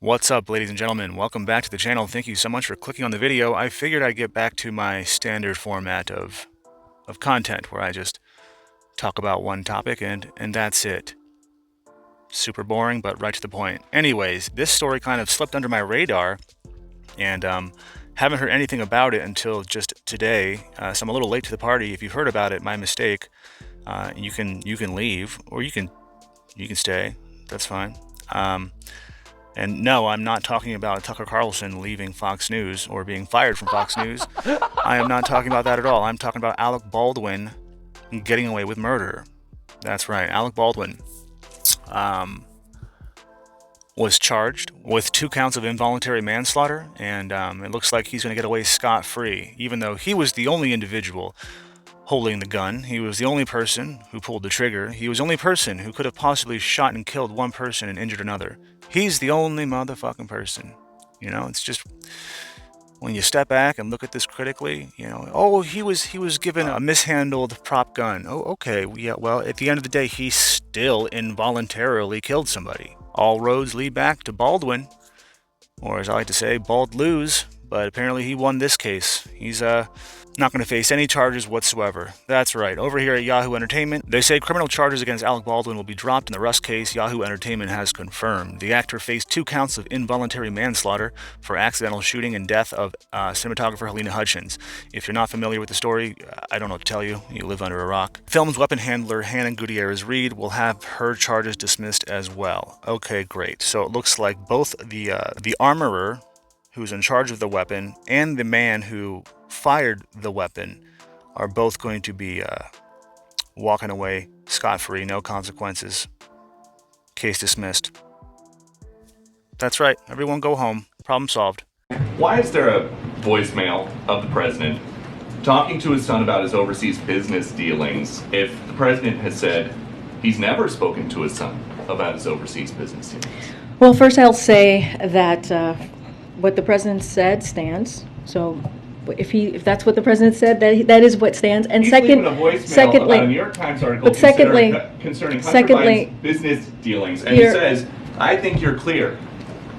What's up, ladies and gentlemen? Welcome back to the channel. Thank you so much for clicking on the video. I figured I'd get back to my standard format of content where I just talk about one topic and that's it. Super boring, but right to the point. Anyways, this story kind of slipped under my radar and haven't heard anything about it until just today. So I'm a little late to the party. If you've heard about it, my mistake. You can leave or you can stay. That's fine. And no, I'm not talking about Tucker Carlson leaving Fox News or being fired from Fox News. I am not talking about that at all. I'm talking about Alec Baldwin getting away with murder. That's right. Alec Baldwin was charged with 2 counts of involuntary manslaughter, and it looks like he's going to get away scot-free, even though he was the only individual holding the gun. He was the only person who pulled the trigger. He was the only person who could have possibly shot and killed one person and injured another. He's the only motherfucking person. You know, it's just when you step back and look at this critically, you know, oh, he was given a mishandled prop gun. Oh, okay, yeah, well, at the end of the day, he still involuntarily killed somebody. All roads lead back to Baldwin, or as I like to say, bald lose, but apparently he won this case. He's not going to face any charges whatsoever. That's right. Over here at Yahoo Entertainment, they say criminal charges against Alec Baldwin will be dropped in the Rust case. Yahoo Entertainment has confirmed. The actor faced 2 counts of involuntary manslaughter for accidental shooting and death of cinematographer Helena Hutchins. If you're not familiar with the story, I don't know what to tell you. You live under a rock. Film's weapon handler Hannah Gutierrez-Reed will have her charges dismissed as well. Okay, great. So it looks like both the armorer, who's in charge of the weapon, and the man who fired the weapon are both going to be walking away scot-free, no consequences. Case dismissed. That's right. Everyone go home. Problem solved. Why is there a voicemail of the president talking to his son about his overseas business dealings if the president has said he's never spoken to his son about his overseas business dealings? Well, first I'll say that what the president said stands. So if that's what the president said, that is what stands. And He's secondly, about a New York Times article concerning Hunter Biden's business dealings, and he says, "I think you're clear."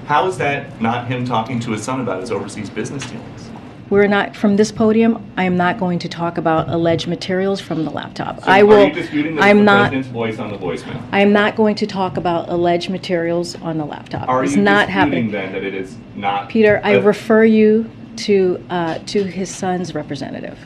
How is that not him talking to his son about his overseas business dealings? We're not, from this podium, I am not going to talk about alleged materials from the laptop. So are you disputing that the president's voice on the voicemail? I am not going to talk about alleged materials on the laptop. Are it's you not disputing happening. Then that it is not? Peter, I refer you to his son's representative.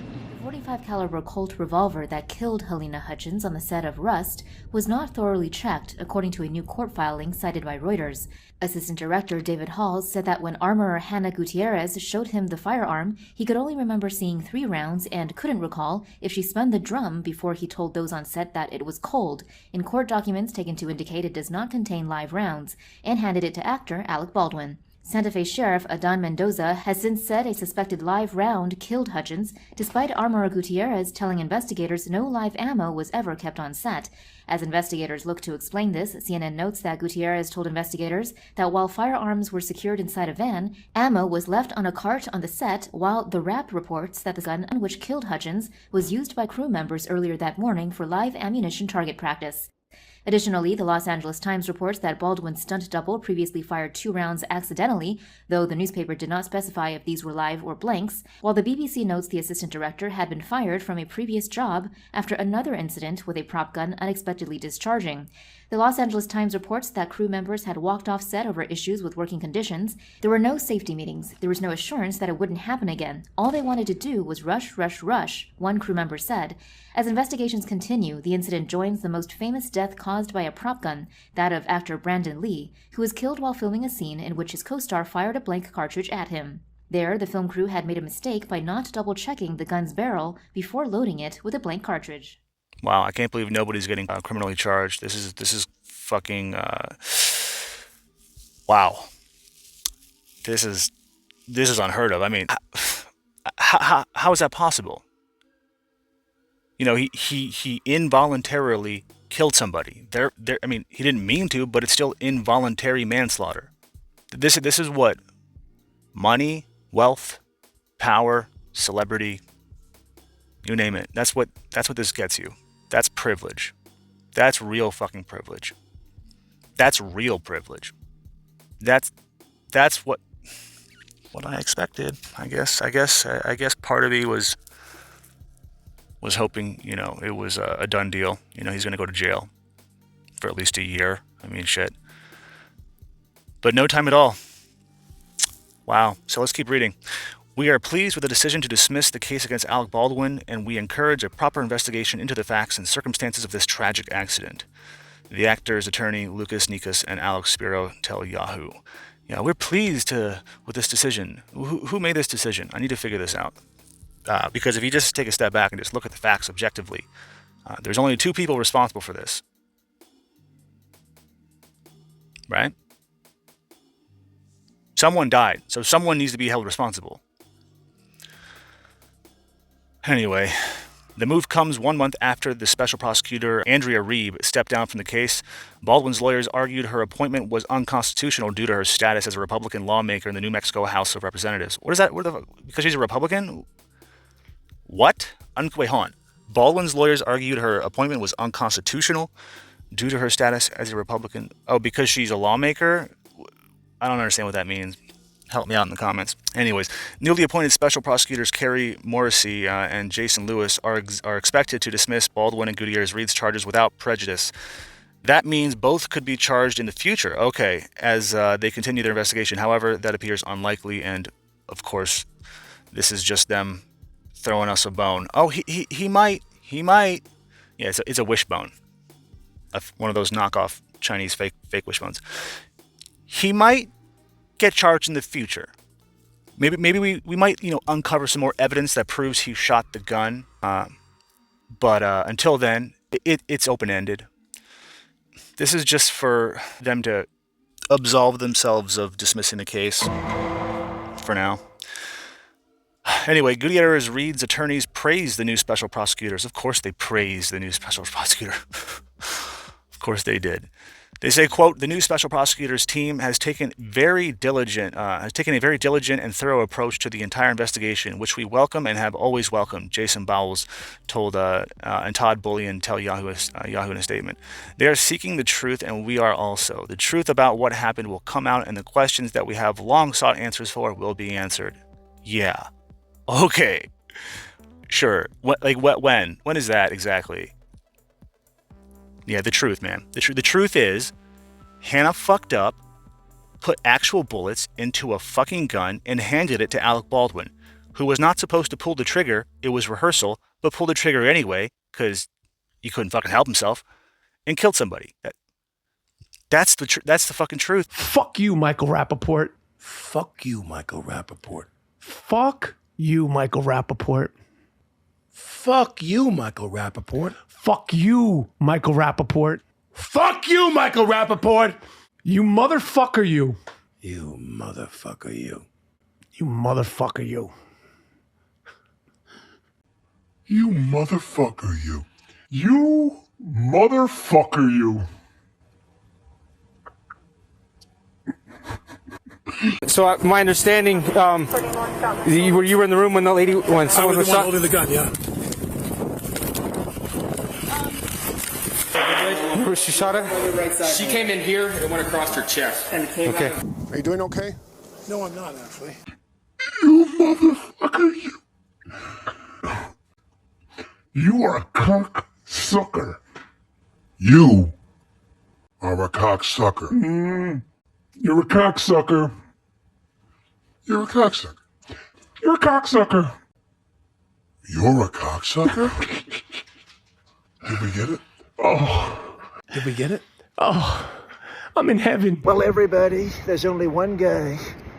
The .45 caliber Colt revolver that killed Helena Hutchins on the set of Rust was not thoroughly checked, according to a new court filing cited by Reuters. Assistant Director David Halls said that when armorer Hannah Gutierrez showed him the firearm, he could only remember seeing 3 rounds and couldn't recall if she spun the drum before he told those on set that it was cold, in court documents taken to indicate it does not contain live rounds, and handed it to actor Alec Baldwin. Santa Fe Sheriff Adan Mendoza has since said a suspected live round killed Hutchins, despite armorer Gutierrez telling investigators no live ammo was ever kept on set. As investigators look to explain this, CNN notes that Gutierrez told investigators that while firearms were secured inside a van, ammo was left on a cart on the set, while The Wrap reports that the gun which killed Hutchins was used by crew members earlier that morning for live ammunition target practice. Additionally, the Los Angeles Times reports that Baldwin's stunt double previously fired 2 rounds accidentally, though the newspaper did not specify if these were live or blanks, while the BBC notes the assistant director had been fired from a previous job after another incident with a prop gun unexpectedly discharging. The Los Angeles Times reports that crew members had walked off set over issues with working conditions. There were no safety meetings. There was no assurance that it wouldn't happen again. All they wanted to do was rush, rush, rush, one crew member said. As investigations continue, the incident joins the most famous death caused by a prop gun, that of actor Brandon Lee, who was killed while filming a scene in which his co-star fired a blank cartridge at him. There, the film crew had made a mistake by not double-checking the gun's barrel before loading it with a blank cartridge. Wow, I can't believe nobody's getting criminally charged. This is fucking wow. This is unheard of. I mean, how is that possible? You know, he involuntarily killed somebody. I mean, he didn't mean to, but it's still involuntary manslaughter. This is what? Money, wealth, power, celebrity, you name it. That's what this gets you. That's privilege. That's real fucking privilege. That's real privilege. That's that's what I expected. I guess part of me was hoping, it was a done deal. He's going to go to jail for at least a year. I mean, shit. But no time at all. Wow. So let's keep reading. We are pleased with the decision to dismiss the case against Alec Baldwin, and we encourage a proper investigation into the facts and circumstances of this tragic accident. The actor's attorney, Lucas Nikas, and Alex Spiro tell Yahoo. Yeah, we're pleased with this decision. Who made this decision? I need to figure this out. Because if you just take a step back and just look at the facts objectively, there's only 2 people responsible for this. Right? Someone died, so someone needs to be held responsible. Anyway, the move comes 1 month after the special prosecutor, Andrea Reeb, stepped down from the case. Baldwin's lawyers argued her appointment was unconstitutional due to her status as a Republican lawmaker in the New Mexico House of Representatives. What is that? Because she's a Republican? What? Wait, hold on. Baldwin's lawyers argued her appointment was unconstitutional due to her status as a Republican. Oh, because she's a lawmaker? I don't understand what that means. Help me out in the comments. Anyways, newly appointed special prosecutors Carrie Morrissey and Jason Lewis are expected to dismiss Baldwin and Gutierrez-Reed's charges without prejudice. That means both could be charged in the future. Okay, as they continue their investigation. However, that appears unlikely, and of course, this is just them throwing us a bone. Oh, he might. Yeah, it's a wishbone. One of those knockoff Chinese fake wishbones. He might get charged in the future. Maybe we might uncover some more evidence that proves he shot the gun. But until then, it's open-ended. This is just for them to absolve themselves of dismissing the case for now. Anyway, Gutierrez-Reed's attorneys praised the new special prosecutors. Of course they praised the new special prosecutor. Of course they did. They say, quote, the new special prosecutor's team has taken a very diligent and thorough approach to the entire investigation, which we welcome and have always welcomed, Jason Bowles told, and Todd Bullion tell Yahoo in a statement. They are seeking the truth, and we are also. The truth about what happened will come out, and the questions that we have long sought answers for will be answered. Yeah. Okay. Sure. When? When is that exactly? Yeah, the truth, man. The truth is, Hannah fucked up, put actual bullets into a fucking gun, and handed it to Alec Baldwin, who was not supposed to pull the trigger. It was rehearsal, but pulled the trigger anyway, because he couldn't fucking help himself, and killed somebody. That's the fucking truth. Fuck you, Michael Rappaport. Fuck you, Michael Rappaport. Fuck you, Michael Rappaport. Fuck you, Michael Rappaport. Fuck you, Michael Rappaport. Fuck you, Michael Rappaport. You motherfucker, you. You motherfucker, you. You motherfucker, you. You motherfucker, you. You motherfucker, you. So my understanding, you were in the room when someone was shot? holding the gun, yeah. Where she shot at? She came in here and went across her chest. Okay. Are you doing okay? No, I'm not, actually. You motherfucker, you. You are a cocksucker. You are a cocksucker. You're a cocksucker. You're a cocksucker. You're a cocksucker. You're a cocksucker? Did we get it? Oh. Did we get it? Oh, I'm in heaven. Well, everybody, there's only one guy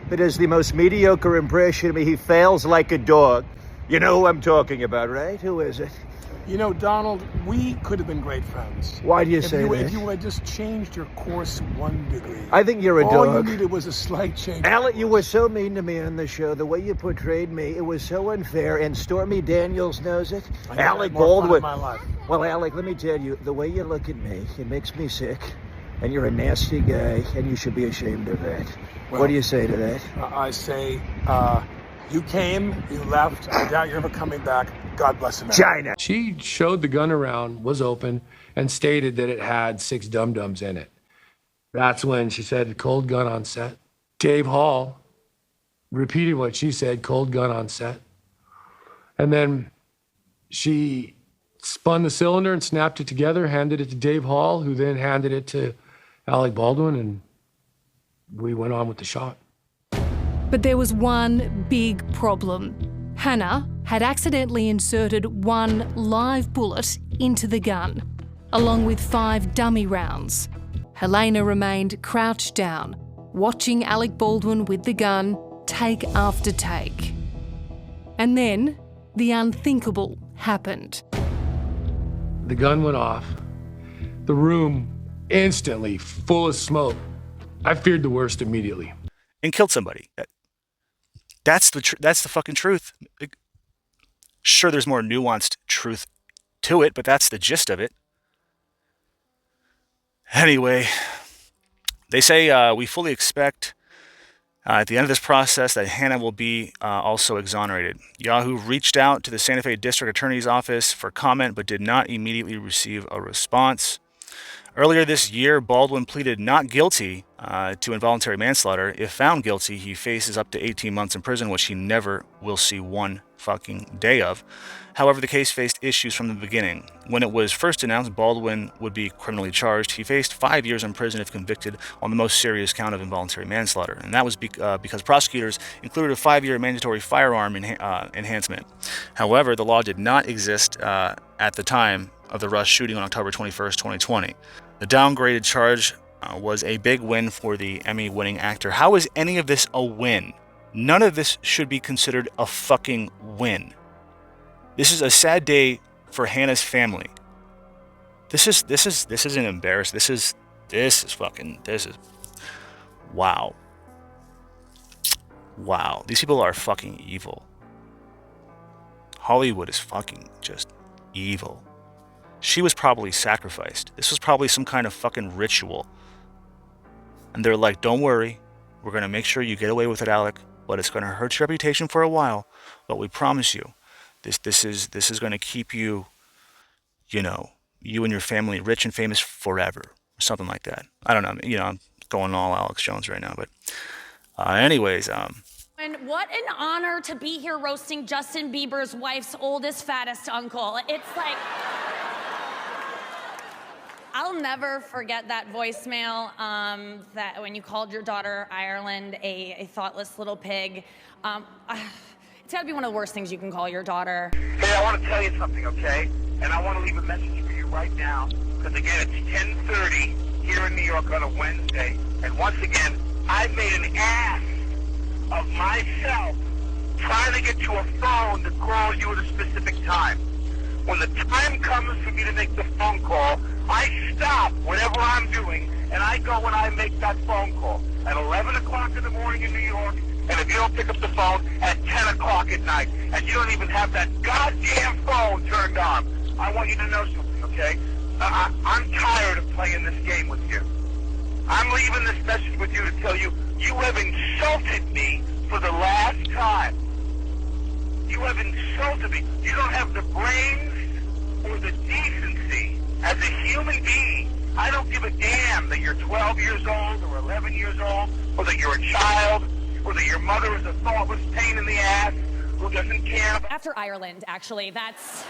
that does the most mediocre impression of me. He fails like a dog. You know who I'm talking about, right? Who is it? You know, Donald, we could have been great friends. Why do you say that? If you had just changed your course 1 degree. I think you're a All dog. you needed was a slight change. Alec, you were so mean to me on the show. The way you portrayed me, it was so unfair, and Stormy Daniels knows it. Alec Baldwin. My life. Well, Alec, let me tell you, the way you look at me, it makes me sick. And you're a nasty guy, and you should be ashamed of that. Well, what do you say to that? I say, you came, you left. I doubt you're ever coming back. God bless America. China. She showed the gun around, was open, and stated that it had 6 dum-dums in it. That's when she said, cold gun on set. Dave Hall repeated what she said, cold gun on set. And then she spun the cylinder and snapped it together, handed it to Dave Hall, who then handed it to Alec Baldwin, and we went on with the shot. But there was one big problem. Hannah had accidentally inserted one live bullet into the gun, along with 5 dummy rounds. Helena remained crouched down, watching Alec Baldwin with the gun, take after take. And then the unthinkable happened. The gun went off. The room instantly full of smoke. I feared the worst immediately. And killed somebody. That's the fucking truth. Sure, there's more nuanced truth to it, but that's the gist of it. Anyway, they say we fully expect at the end of this process that Hannah will be also exonerated. Yahoo reached out to the Santa Fe District Attorney's Office for comment, but did not immediately receive a response. Earlier this year, Baldwin pleaded not guilty to involuntary manslaughter. If found guilty, he faces up to 18 months in prison, which he never will see one fucking day of. However, the case faced issues from the beginning. When it was first announced Baldwin would be criminally charged, he faced 5 years in prison if convicted on the most serious count of involuntary manslaughter. And that was because prosecutors included a 5-year mandatory firearm enhancement. However, the law did not exist at the time of the Rush shooting on October 21st, 2020. The downgraded charge was a big win for the Emmy-winning actor. How is any of this a win? None of this should be considered a fucking win. This is a sad day for Hannah's family. This is an embarrassment. This is wow. Wow. These people are fucking evil. Hollywood is fucking just evil. She was probably sacrificed. This was probably some kind of fucking ritual. And they're like, don't worry. We're going to make sure you get away with it, Alec. But it's going to hurt your reputation for a while. But we promise you, this is going to keep you, you and your family rich and famous forever. Or something like that. I don't know. I'm going all Alex Jones right now. But anyways. And what an honor to be here roasting Justin Bieber's wife's oldest, fattest uncle. It's like... I'll never forget that voicemail that when you called your daughter Ireland a thoughtless little pig. It's got to be one of the worst things you can call your daughter. Hey, I want to tell you something, okay? And I want to leave a message for you right now. Because again, it's 10:30 here in New York on a Wednesday. And once again, I made an ass of myself trying to get to a phone to call you at a specific time. When the time comes for me to make the phone call, I stop whatever I'm doing, and I go when I make that phone call. At 11 o'clock in the morning in New York, and if you don't pick up the phone, at 10 o'clock at night, and you don't even have that goddamn phone turned on. I want you to know something, okay? I'm tired of playing this game with you. I'm leaving this message with you to tell you, you have insulted me for the last time. You have insulted me. You don't have the brains or the decency as a human being. I don't give a damn that you're 12 years old or 11 years old, or that you're a child, or that your mother is a thoughtless pain in the ass who doesn't care. After Ireland, actually, that's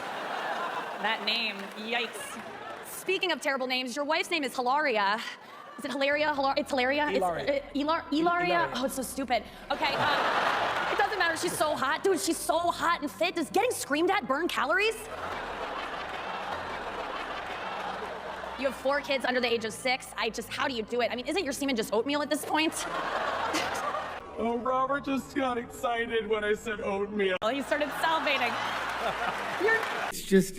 that name. Yikes. Speaking of terrible names, your wife's name is Hilaria. Is it Hilaria? It's Hilaria? Ilaria? Oh, it's so stupid. Okay, it doesn't matter. She's so hot. Dude, she's so hot and fit. Does getting screamed at burn calories? You have 4 kids under the age of 6. How do you do it? I mean, isn't your semen just oatmeal at this point? Oh, Robert just got excited when I said oatmeal. Well, he started salivating. It's just,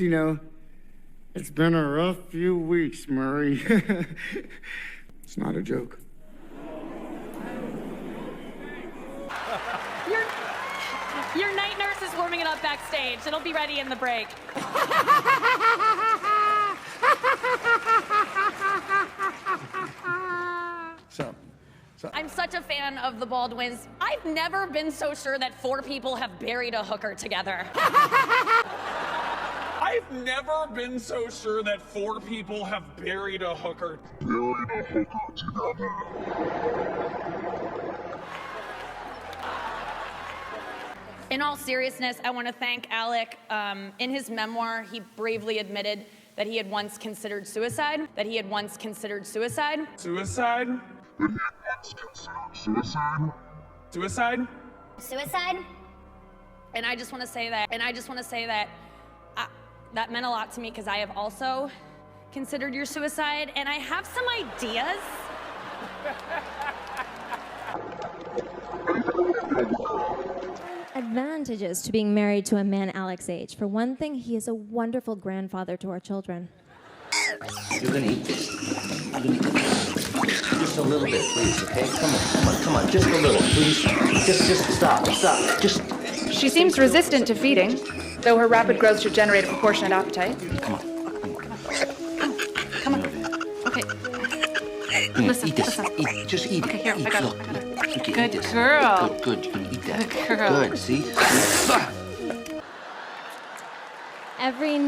it's been a rough few weeks, Murray. It's not a joke. Your night nurse is warming it up backstage. It'll be ready in the break. So I'm such a fan of the Baldwins. I've never been so sure that 4 people have buried a hooker together. I've never been so sure that 4 people have buried a hooker. in all seriousness, I want to thank Alec. In his memoir, he bravely admitted that he had once considered suicide. Suicide? Suicide? Suicide? And I just want to say that, that meant a lot to me because I have also considered your suicide, and I have some ideas. Advantages to being married to a man Alec's age. For one thing, he is a wonderful grandfather to our children. You're gonna eat this. Just a little bit, please, okay? Come on, just a little, please. Just stop. She seems resistant to feeding, though her rapid growth should generate a proportionate appetite. Come on. Okay. Listen, eat this. Eat. Just eat. Okay, here, eat. I got Look. it. Okay, Good girl. Good. You can eat that. Good girl. Good. See? Every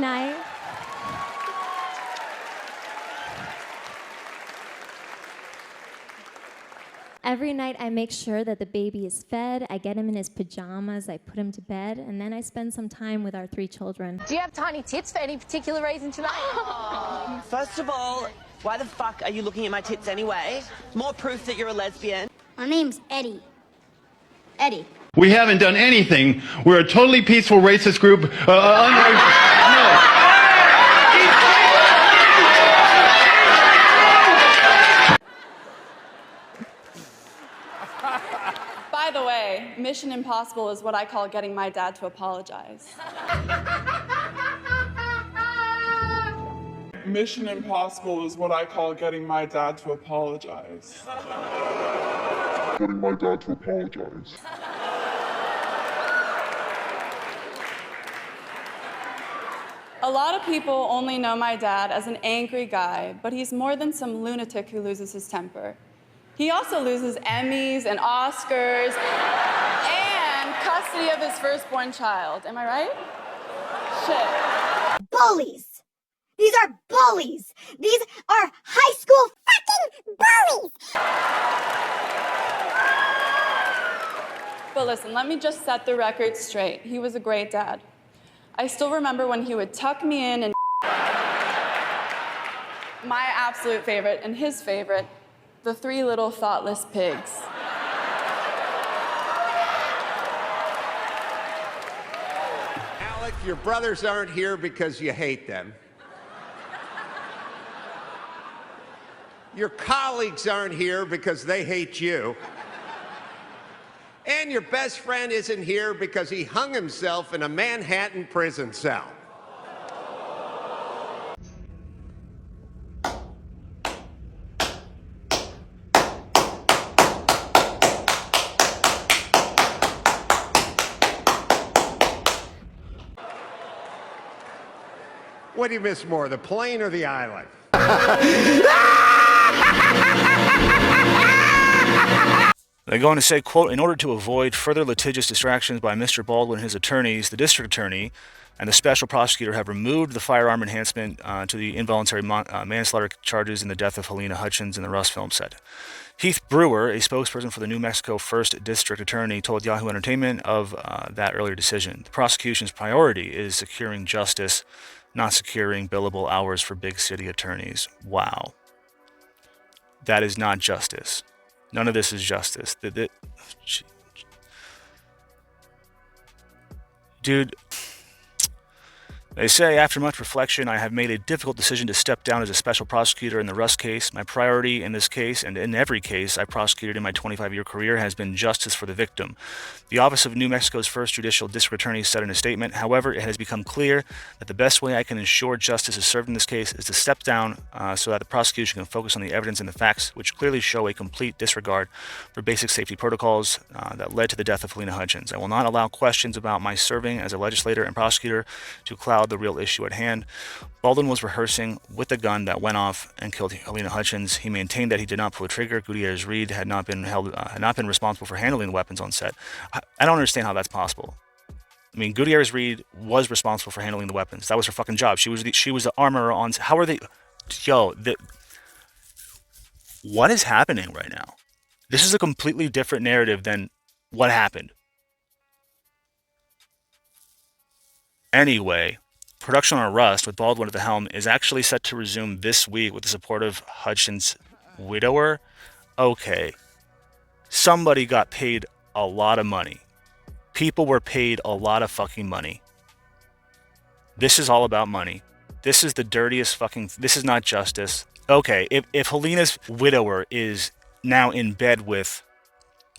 night I make sure that the baby is fed, I get him in his pajamas, I put him to bed, and then I spend some time with our 3 children. Do you have tiny tits for any particular reason tonight? First of all, why the fuck are you looking at my tits anyway? More proof that you're a lesbian. My name's Eddie. Eddie. We haven't done anything. We're a totally peaceful racist group. By the way, Mission Impossible is what I call getting my dad to apologize. Mission Impossible is what I call getting my dad to apologize. Getting my dad to apologize. A lot of people only know my dad as an angry guy, but he's more than some lunatic who loses his temper. He also loses Emmys and Oscars and custody of his firstborn child. Am I right? Shit. Bullies! These are bullies! These are high school fucking bullies! But listen, let me just set the record straight. He was a great dad. I still remember when he would tuck me in and my absolute favorite and his favorite, the 3 little thoughtless pigs. Alec, your brothers aren't here because you hate them. Your colleagues aren't here because they hate you. And your best friend isn't here because he hung himself in a Manhattan prison cell. What do you miss more, the plane or the island? They're going to say, quote, in order to avoid further litigious distractions by Mr. Baldwin and his attorneys, the district attorney and the special prosecutor have removed the firearm enhancement to the involuntary manslaughter charges in the death of Helena Hutchins in the Rust film set. Heath Brewer, a spokesperson for the New Mexico 1st District Attorney, told Yahoo Entertainment of that earlier decision. The prosecution's priority is securing justice, not securing billable hours for big city attorneys. Wow. That is not justice. None of this is justice. Dude, they say, after much reflection, I have made a difficult decision to step down as a special prosecutor in the Rust case. My priority in this case, and in every case I prosecuted in my 25-year career, has been justice for the victim. The Office of New Mexico's 1st Judicial District Attorney said in a statement, however, it has become clear that the best way I can ensure justice is served in this case is to step down so that the prosecution can focus on the evidence and the facts, which clearly show a complete disregard for basic safety protocols that led to the death of Helena Hutchins. I will not allow questions about my serving as a legislator and prosecutor to cloud the real issue at hand. Baldwin was rehearsing with the gun that went off and killed Helena Hutchins. He maintained that he did not pull the trigger. Gutierrez-Reed had not been responsible for handling the weapons on set. I don't understand how that's possible. I mean, Gutierrez-Reed was responsible for handling the weapons. That was her fucking job. She was the armorer on. How are they? What is happening right now? This is a completely different narrative than what happened. Anyway, production on Rust with Baldwin at the helm is actually set to resume this week with the support of Hutchins' widower. Okay. Somebody got paid a lot of money. People were paid a lot of fucking money. This is all about money. This is the dirtiest fucking... This is not justice. Okay, if Helena's widower is now in bed with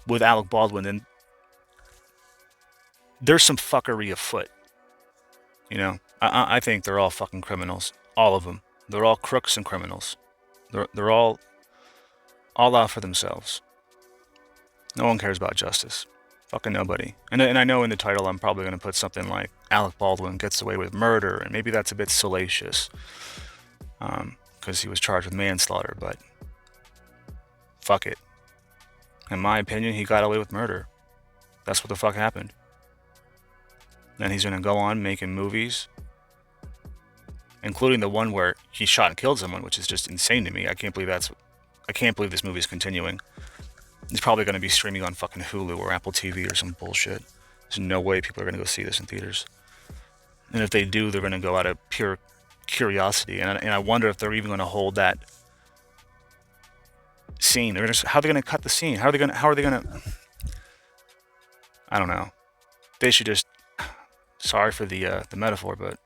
Alec Baldwin, then there's some fuckery afoot. You know, I think they're all fucking criminals. All of them. They're all crooks and criminals. They're all out for themselves. No one cares about justice. Fucking nobody. And I know in the title I'm probably going to put something like Alec Baldwin gets away with murder, and maybe that's a bit salacious. Because he was charged with manslaughter, but fuck it. In my opinion, he got away with murder. That's what the fuck happened. Then he's going to go on making movies, including the one where he shot and killed someone, which is just insane to me. I can't believe this movie is continuing. It's probably going to be streaming on fucking Hulu or Apple TV or some bullshit. There's no way people are going to go see this in theaters. And if they do, they're going to go out of pure curiosity. And I wonder if they're even going to hold that scene. How are they going to cut the scene? How are they going to... I don't know. They should just... Sorry for the metaphor, but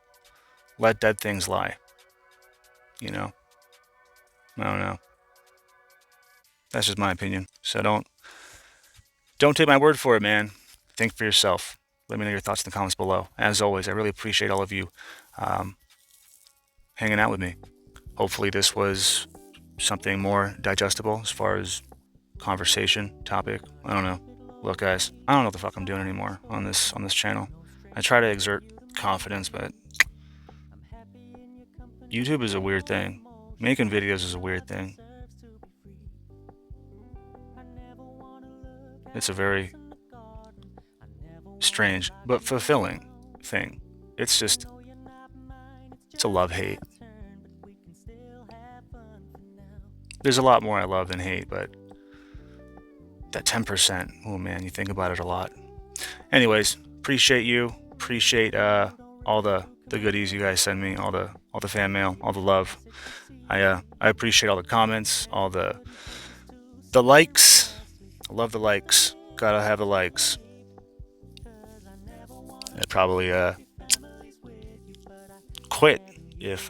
let dead things lie. You know? I don't know. That's just my opinion. So don't take my word for it, man. Think for yourself. Let me know your thoughts in the comments below. As always, I really appreciate all of you hanging out with me. Hopefully this was something more digestible as far as conversation, topic. I don't know. Look, guys, I don't know what the fuck I'm doing anymore on this channel. I try to exert confidence, but YouTube is a weird thing. Making videos is a weird thing. It's a very strange but fulfilling thing. It's a love-hate. There's a lot more I love than hate, but that 10%, oh man, you think about it a lot. Anyways, appreciate you. Appreciate all the goodies you guys send me, all the fan mail, all the love. I appreciate all the comments, all the likes. I love the likes. Gotta have the likes. I'd probably quit if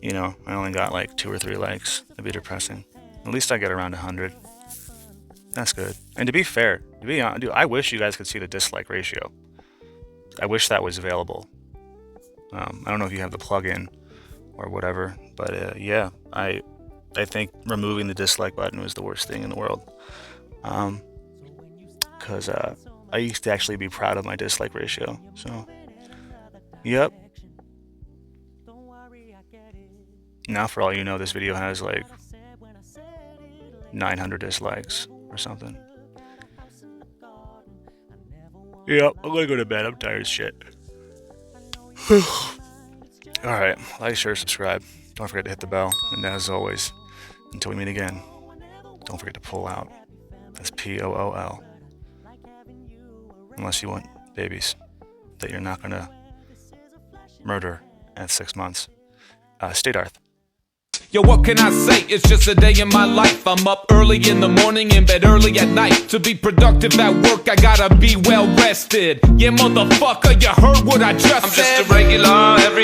you know, I only got like 2 or 3 likes. That'd be depressing. At least I get around 100. That's good. And to be fair, to be honest, dude, I wish you guys could see the dislike ratio. I wish that was available. I don't know if you have the plugin or whatever, but yeah, I think removing the dislike button was the worst thing in the world. Because I used to actually be proud of my dislike ratio. So, yep. Now, for all you know, this video has like 900 dislikes or something. Yep, I'm gonna go to bed. I'm tired as shit. Alright, like, share, subscribe. Don't forget to hit the bell. And as always, until we meet again, don't forget to pull out. That's POOL. Unless you want babies that you're not gonna murder at 6 months. Stay Darth. Yo, what can I say? It's just a day in my life. I'm up early in the morning, in bed early at night. To be productive at work, I gotta be well rested. Yeah, motherfucker, you heard what I just said. I'm just a regular, every